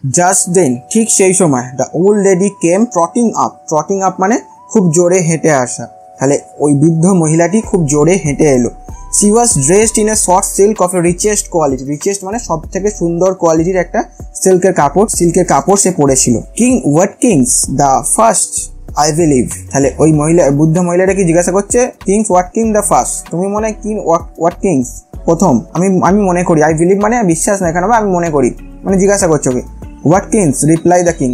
Just দেন, ঠিক সেই সময়, the old lady came trotting up. Trotting up মানে খুব জোরে হেঁটে আসা। তাহলে ওই বৃদ্ধ মহিলাটি খুব জোরে হেঁটে এলো। She was dressed in a short silk of a richest quality. richest মানে সব থেকে সুন্দর কোয়ালিটির একটা সিল্কের কাপড় সে পরেছিল। King Watkins the first I believe. তাহলে ওই বুদ্ধ মহিলাটা কি জিজ্ঞাসা করছে, কিংস ওয়াটকিং দ্য ফার্স্ট, তুমি মনে হয় কিং ওয়াটকিংস প্রথম, আমি মনে করি। আই বিলিভ মানে বিশ্বাস না, এখানে আমি মনে করি মানে জিজ্ঞাসা করছো কি। Watkins reply the king.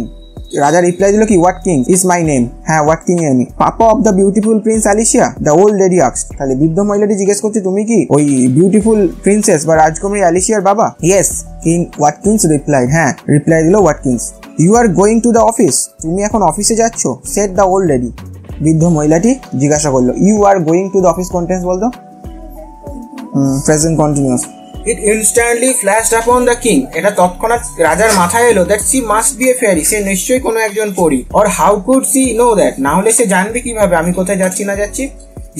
রাজা রিপ্লাই দিল কি, what king is my name. হ্যাঁ, হোয়াট কিং আমি। Papa of the beautiful prince Alicia, the old lady asked. তাহলে বৃদ্ধ মহিলাটি জিজ্ঞেস করছে, তুমি কি ওই বিউটিফুল প্রিন্সেস বা রাজকুমারী অ্যালিসিয়ার বাবা? Yes, king Watkins replied. হ্যাঁ, রিপ্লাই দিল Watkins. You are going to the office, তুমি এখন অফিসে যাচ্ছ? Said the old lady. বৃদ্ধ মহিলাটি জিজ্ঞাসা করলো, you are going to the office কোন টেন্স বলতো? Present continuous. It instantly flashed upon the king. এটা তৎক্ষণাৎ রাজার মাথায় এলো that she must be a fairy. সে নিশ্চয়ই কোনো একজন পরী। Or how could she know that? না হলে সে জানবে কিভাবে আমি কোথায় যাচ্ছি না যাচ্ছি?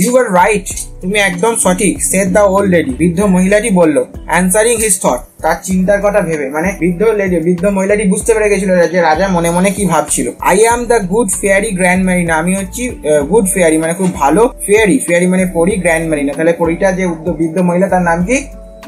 You were right. তুমি একদম সঠিক। said the old lady. বৃদ্ধ মহিলাটি বলল, answering his thought. তার চিন্তার কথা ভেবে, মানে বৃদ্ধ মহিলাটি বুঝতে পেরে গেছিল যে রাজা মনে মনে কি ভাবছিল। I am the good fairy grand marina. আমি হচ্ছি গুড ফেয়ারি মানে খুব ভালো ফেয়ারি। ফেয়ারি মানে পরী, গ্র্যান্ড ম্যারিনা। তাহলে পরীটা যে বৃদ্ধ মহিলা তার নাম কি?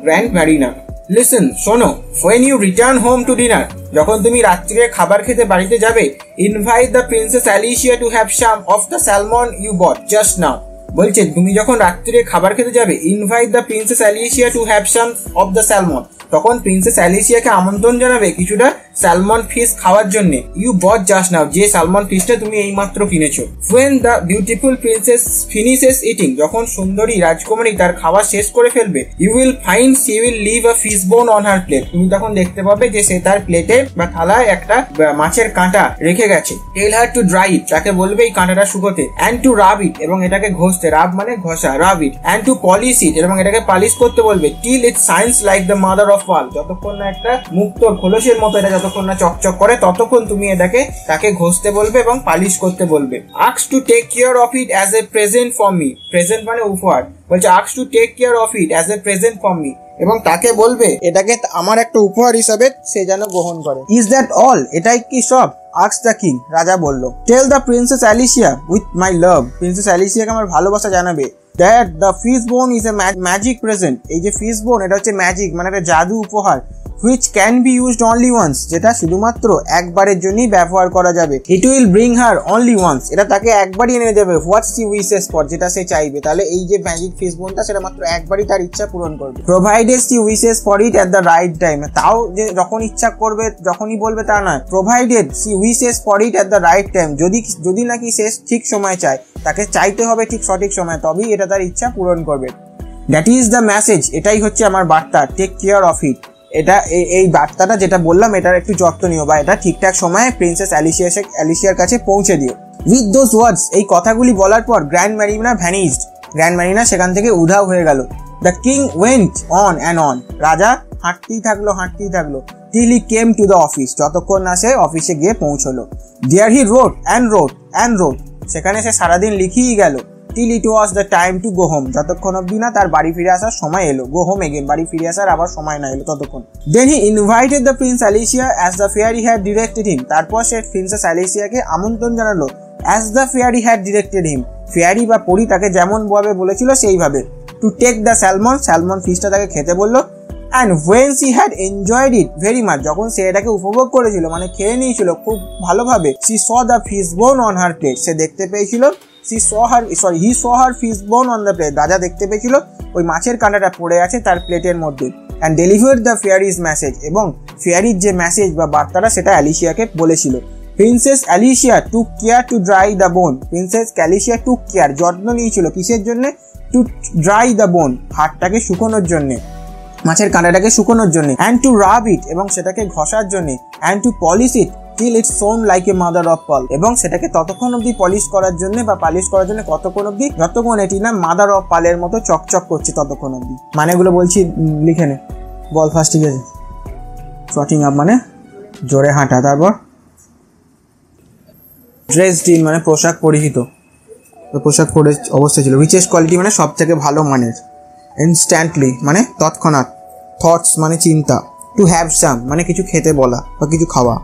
Grand Marina. লিসেন, শোনো, when you return home to dinner, যখন তুমি রাত্রিরে খাবার খেতে বাড়িতে যাবে, invite the princess Alicia to have some of the salmon you bought just now. বলছে তুমি যখন রাত্রিরে খাবার খেতে যাবে, invite the princess Alicia to have some of the salmon. তখন প্রিন্সেস অ্যালিসিয়াকে আমন্ত্রণ জানাবে কিছুটা স্যালমন ফিশ খাওয়ার জন্য। ইউ বট জাস্ট নাও, যে স্যালমন ফিশটা তুমি এইমাত্র কিনেছো। when the beautiful princess finishes eating, যখন সুন্দরী রাজকুমারী তার খাওয়া শেষ করে ফেলবে, you will find she will leave a fish bone on her plate. তুমি তখন দেখতে পাবে যে সে তার প্লেটে বা থালায় একটা মাছের কাঁটা রেখে গেছে। tell her to dry it, তাকে বলবে এই কাঁটাটা শুকোতে। and to rub it, এবং এটাকে ঘষতে, রাব মানে ঘষা, rub it. and to polish it, এবং এটাকে পালিশ করতে বলবে। till it shines like the mother of pearl, যতক্ষণ না একটা মুক্ত খোলসের মতো এটা যতক্ষণ না চকচক করে ততক্ষণ তুমি তাকে ঘষতে বলবে এবং পালিশ করতে বলবে। ask to take care of it as a present for me. Present মানে উপহার। বলছে ask to take care of it as a present for me, এবং তাকে বলবে এটাকে আমার একটা উপহার হিসাবে সে যেন গ্রহণ করে। is that all? এটাই কি সব? asked the king. রাজা বলল, tell the princess Alicia with my love. Princess অ্যালিসিয়াকে আমার ভালোবাসা জানাবে that the fish bone is a magic present. এই যে fish bone এটা হচ্ছে ম্যাজিক মানে একটা জাদু উপহার, which can be used only once, যেটা শুধুমাত্র একবারের জন্যই ব্যবহার করা যাবে। it will bring her only once, এটা তাকে একবারই এনে দেবে what she wishes for, যেটা সে চাইবে। তাহলে এই যে ম্যাজিক ফিশ বোনটা সেটা মাত্র একবারই তার ইচ্ছা পূরণ করবে। provided she wishes for it at the right time, তাও যে যখন ইচ্ছা করবে যখনই বলবে তা নয়, provided she wishes for it at the right time, যদি নাকি সে ঠিক সময় চায়, তাকে চাইতে হবে ঠিক সঠিক সময়, তবেই এটা তার ইচ্ছা পূরণ করবে। that is the message, এটাই হচ্ছে আমার বার্তা। take care of it, এটা এই বার্তাটা যেটা বললাম এটার একটু যত্ন নিও বা এটা ঠিকঠাক সময়ে প্রিন্সেস অ্যালিসিয়ার কাছে পৌঁছে দিও। উইথ দোজ ওয়ার্ডস, এই কথাগুলি বলার পর grand Marina vanished, grand Marina সেখান থেকে উধাও হয়ে গেল। The king went on and on, রাজা হাঁটতেই থাকলো till he came to the office, যতক্ষণ না সে অফিসে গিয়ে পৌঁছলো। there he wrote and wrote, সেখানে সে সারাদিন লিখেই গেল। till it was the time to go home, যতক্ষণ অব্দি না তার বাড়ি ফিরে আসার সময় এলো। go home again, বাড়ি ফিরে আসার আবার সময় না এলো ততক্ষণ। then he invited the prince Alicia as the fairy had directed him, তারপর সে প্রিন্সেস অ্যালিসিয়াকে আমন্ত্রণ জানালো as the fairy had directed him, fairy বা পরী তাকে যেমন ভাবে বলেছিল সেইভাবে। to take the salmon ফিশটা তাকে খেতে বললো। and when she had enjoyed it very much, যখন সে এটাকে উপভোগ করেছিল মানে খেয়ে নিয়েছিল খুব ভালোভাবে, she saw the fish bone on her plate, সে দেখতে পেয়েছিল he saw her fish bone on the plate, রাজা দেখতে পেয়েছিল ওই মাছের কাঁটাটা পড়ে আছে তার প্লেটের মধ্যে। and delivered the fairy's message, এবং ফেয়ারির যে মেসেজ বা বার্তাটা সেটা অ্যালিসিয়াকে বলেছিল। Princess Alicia took care to dry the bone, princess Alicia took care, যত্ন নিয়েছিল কিসের জন্য? to dry the bone, হাড়টাকে শুকোনোর জন্য, মাছের কাঁটাটাকে শুকোনোর জন্য। and to rub it, এবং সেটাকে ঘষার জন্য। and to polish it till it shone like a mother of pearl, এবং সেটাকে ততক্ষণ অবধি পালিশ করার জন্য কতক্ষণ অবধি যতক্ষণ এটি না মাদার অফ পালের মতো চকচক করছে ততক্ষণ অবধি। মানেগুলো বলছি লিখে নে, বল ফার্স্ট। ঠিক আছে, ট্রটিং আপ মানে জোরে হাঁটা, তারপর ড্রেসড ইন মানে পোশাক পরিহিত, পোশাক পরে অবস্থায় ছিল। রিচেস্ট কোয়ালিটি মানে সব থেকে ভালো মানের। ইনস্ট্যান্টলি মানে তৎক্ষণাৎ। থটস মানে চিন্তা। টু টু হ্যাভ সাম মানে কিছু খেতে বলা বা কিছু খাওয়া।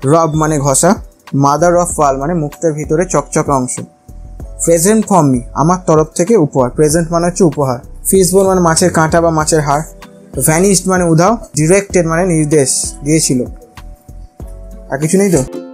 রব মানে ঘষা। মাদার অফ পাল মানে মুক্তের ভিতরে চকচকা অংশ। প্রেজেন্ট ফ্রম মি আমার তরফ থেকে উপহার। প্রেজেন্ট মানে হচ্ছে উপহার। ফিশবোন মানে মাছের কাঁটা বা মাছের হাড়। ভ্যানিশড মানে উধাও। ডিরেক্টেড মানে নির্দেশ দিয়েছিল। আর কিছু নেই তো।